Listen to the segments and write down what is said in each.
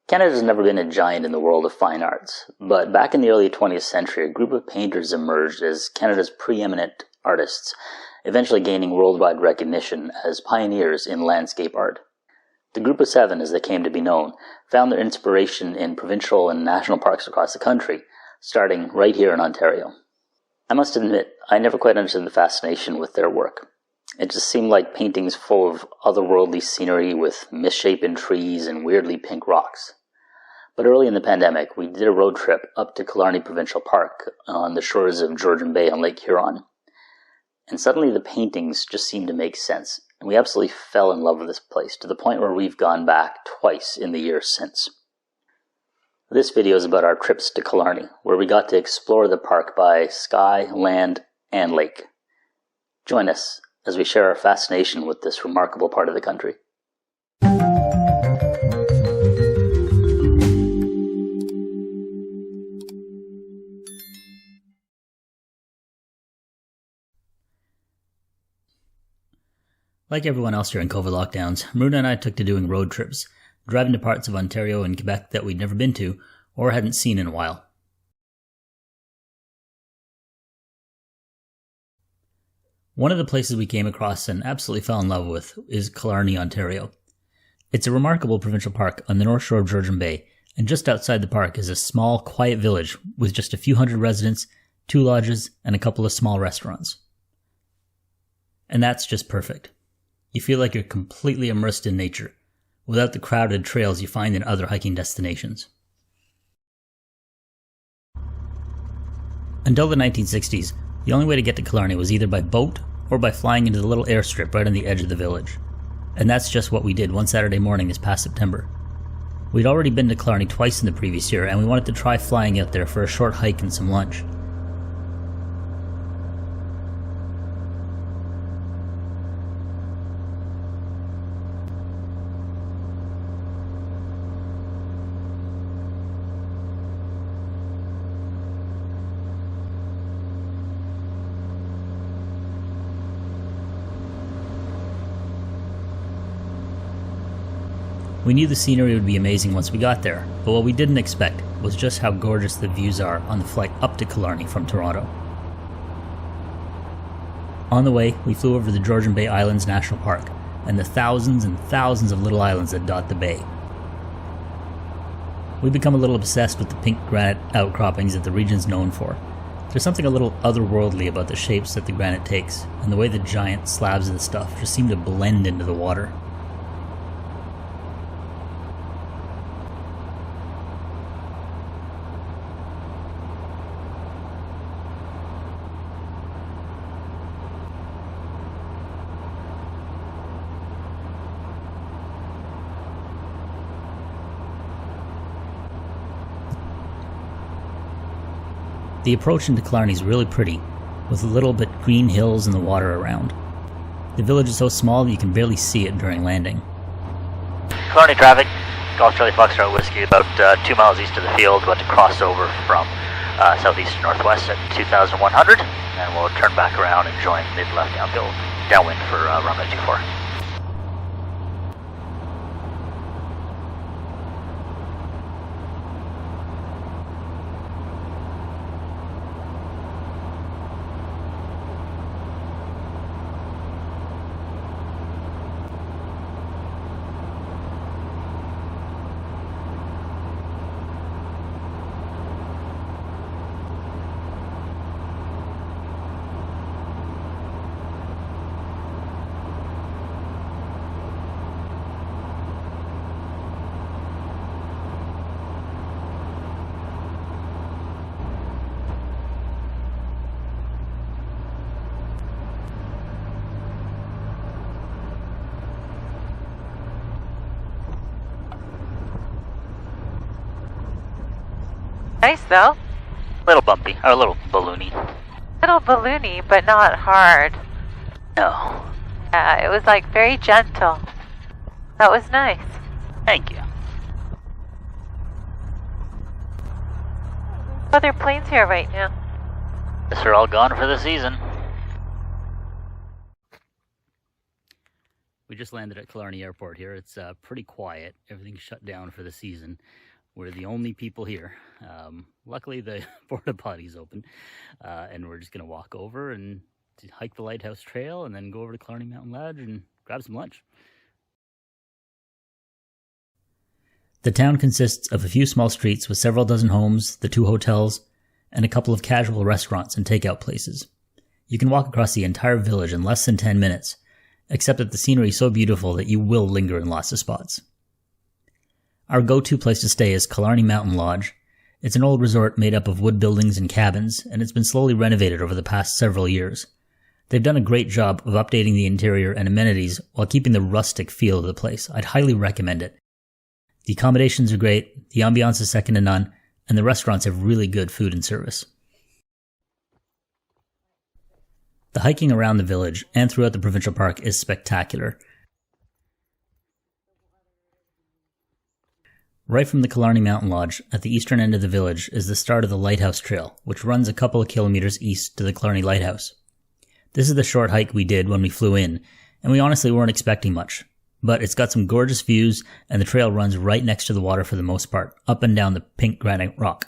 Canada's never been a giant in the world of fine arts, but back in the early 20th century, a group of painters emerged as Canada's preeminent artists, eventually gaining worldwide recognition as pioneers in landscape art. The Group of Seven, as they came to be known, found their inspiration in provincial and national parks across the country, starting right here in Ontario. I must admit, I never quite understood the fascination with their work. It just seemed like paintings full of otherworldly scenery with misshapen trees and weirdly pink rocks. But early in the pandemic, we did a road trip up to Killarney Provincial Park on the shores of Georgian Bay on Lake Huron. And suddenly the paintings just seemed to make sense, and we absolutely fell in love with this place, to the point where we've gone back twice in the years since. This video is about our trips to Killarney, where we got to explore the park by sky, land, and lake. Join us as we share our fascination with this remarkable part of the country. Like everyone else during COVID lockdowns, Maruna and I took to doing road trips, driving to parts of Ontario and Quebec that we'd never been to or hadn't seen in a while. One of the places we came across and absolutely fell in love with is Killarney, Ontario. It's a remarkable provincial park on the north shore of Georgian Bay, and just outside the park is a small, quiet village with just a few hundred residents, 2 lodges, and a couple of small restaurants. And that's just perfect. You feel like you're completely immersed in nature, without the crowded trails you find in other hiking destinations. Until the 1960s, the only way to get to Killarney was either by boat or by flying into the little airstrip right on the edge of the village. And that's just what we did one Saturday morning this past September. We'd already been to Killarney twice in the previous year, and we wanted to try flying out there for a short hike and some lunch. We knew the scenery would be amazing once we got there, but what we didn't expect was just how gorgeous the views are on the flight up to Killarney from Toronto. On the way, we flew over the Georgian Bay Islands National Park and the thousands and thousands of little islands that dot the bay. We've become a little obsessed with the pink granite outcroppings that the region's known for. There's something a little otherworldly about the shapes that the granite takes, and the way the giant slabs of the stuff just seem to blend into the water. The approach into Killarney is really pretty, with a little bit green hills and the water around. The village is so small that you can barely see it during landing. Killarney traffic, Golf Charlie Foxtrot Whiskey, about 2 miles east of the field, about to cross over from southeast to northwest at 2,100, and we'll turn back around and join mid-left downwind for runway 24. Nice though. A little bumpy, or a little balloony. Little balloony, but not hard. No. It was like very gentle. That was nice. Thank you. Oh, there are planes here right now. Guess they're all gone for the season. We just landed at Killarney Airport here. It's pretty quiet. Everything's shut down for the season. We're the only people here. Luckily, the porta potty's open, and we're just going to walk over and hike the Lighthouse Trail and then go over to Killarney Mountain Lodge and grab some lunch. The town consists of a few small streets with several dozen homes, the 2 hotels, and a couple of casual restaurants and takeout places. You can walk across the entire village in less than 10 minutes, except that the scenery is so beautiful that you will linger in lots of spots. Our go-to place to stay is Killarney Mountain Lodge. It's an old resort made up of wood buildings and cabins, and it's been slowly renovated over the past several years. They've done a great job of updating the interior and amenities while keeping the rustic feel of the place. I'd highly recommend it. The accommodations are great, the ambiance is second to none, and the restaurants have really good food and service. The hiking around the village and throughout the provincial park is spectacular. Right from the Killarney Mountain Lodge, at the eastern end of the village, is the start of the Lighthouse Trail, which runs a couple of kilometers east to the Killarney Lighthouse. This is the short hike we did when we flew in, and we honestly weren't expecting much. But it's got some gorgeous views, and the trail runs right next to the water for the most part, up and down the pink granite rock.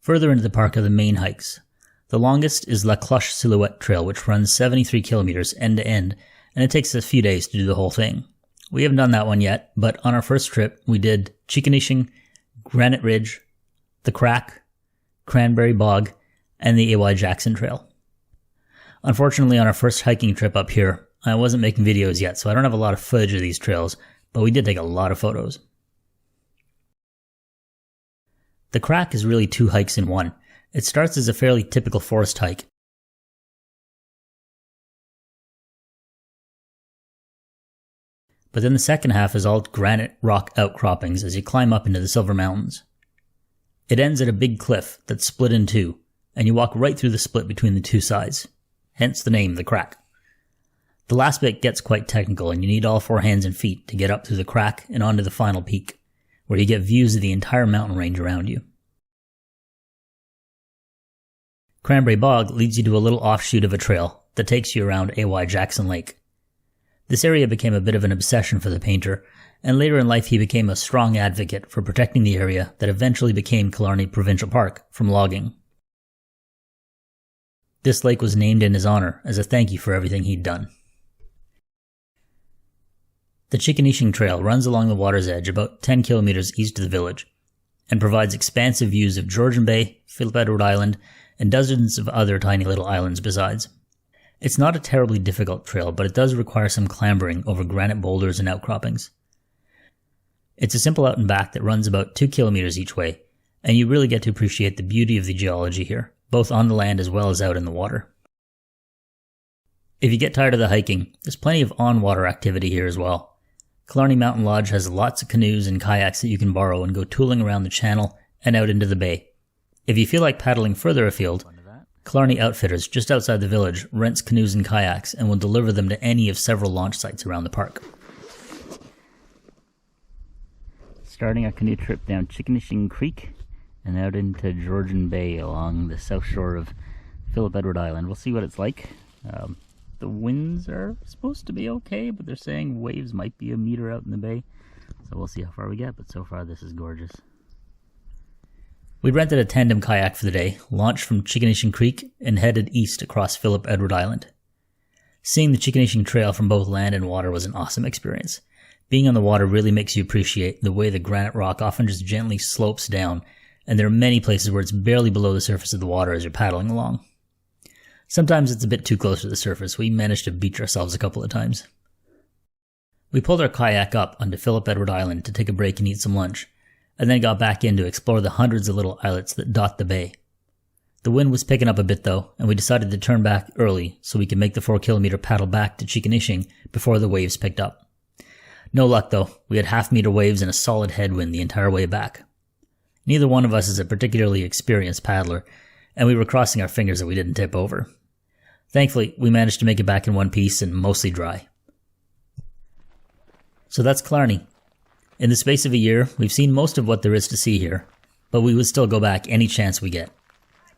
Further into the park are the main hikes. The longest is La Cloche Silhouette Trail, which runs 73 kilometers end to end, and it takes a few days to do the whole thing. We haven't done that one yet, but on our first trip, we did Chicanishing, Granite Ridge, the Crack, Cranberry Bog, and the A.Y. Jackson Trail. Unfortunately, on our first hiking trip up here, I wasn't making videos yet, so I don't have a lot of footage of these trails, but we did take a lot of photos. The Crack is really 2 hikes in one. It starts as a fairly typical forest hike. But then the second half is all granite rock outcroppings as you climb up into the Silver Mountains. It ends at a big cliff that's split in 2, and you walk right through the split between the 2 sides, hence the name, the Crack. The last bit gets quite technical, and you need all 4 hands and feet to get up through the Crack and onto the final peak, where you get views of the entire mountain range around you. Cranberry Bog leads you to a little offshoot of a trail that takes you around A.Y. Jackson Lake. This area became a bit of an obsession for the painter, and later in life he became a strong advocate for protecting the area that eventually became Killarney Provincial Park from logging. This lake was named in his honor as a thank you for everything he'd done. The Chicanishing Trail runs along the water's edge about 10 kilometers east of the village, and provides expansive views of Georgian Bay, Phillip Edward Island, and dozens of other tiny little islands besides. It's not a terribly difficult trail, but it does require some clambering over granite boulders and outcroppings. It's a simple out and back that runs about 2 kilometers each way, and you really get to appreciate the beauty of the geology here, both on the land as well as out in the water. If you get tired of the hiking, there's plenty of on-water activity here as well. Killarney Mountain Lodge has lots of canoes and kayaks that you can borrow and go tooling around the channel and out into the bay. If you feel like paddling further afield, Killarney Outfitters, just outside the village, rents canoes and kayaks and will deliver them to any of several launch sites around the park. Starting our canoe trip down Chicanishing Creek and out into Georgian Bay along the south shore of Phillip Edward Island. We'll see what it's like. The winds are supposed to be okay, but they're saying waves might be a meter out in the bay. So we'll see how far we get, but so far this is gorgeous. We rented a tandem kayak for the day, launched from Chicanishing Creek, and headed east across Phillip Edward Island. Seeing the Chicanishing Trail from both land and water was an awesome experience. Being on the water really makes you appreciate the way the granite rock often just gently slopes down, and there are many places where it's barely below the surface of the water as you're paddling along. Sometimes it's a bit too close to the surface. We managed to beach ourselves a couple of times. We pulled our kayak up onto Phillip Edward Island to take a break and eat some lunch, and then got back in to explore the hundreds of little islets that dot the bay. The wind was picking up a bit though, and we decided to turn back early so we could make the 4-kilometer paddle back to Chicanishing before the waves picked up. No luck though, we had half-meter waves and a solid headwind the entire way back. Neither one of us is a particularly experienced paddler, and we were crossing our fingers that we didn't tip over. Thankfully, we managed to make it back in one piece and mostly dry. So that's Killarney. In the space of a year, we've seen most of what there is to see here, but we would still go back any chance we get.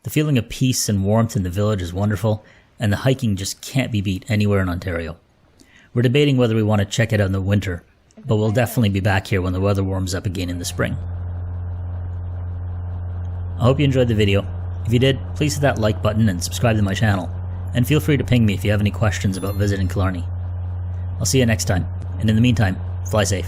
The feeling of peace and warmth in the village is wonderful, and the hiking just can't be beat anywhere in Ontario. We're debating whether we want to check it out in the winter, but we'll definitely be back here when the weather warms up again in the spring. I hope you enjoyed the video. If you did, please hit that like button and subscribe to my channel, and feel free to ping me if you have any questions about visiting Killarney. I'll see you next time, and in the meantime, fly safe.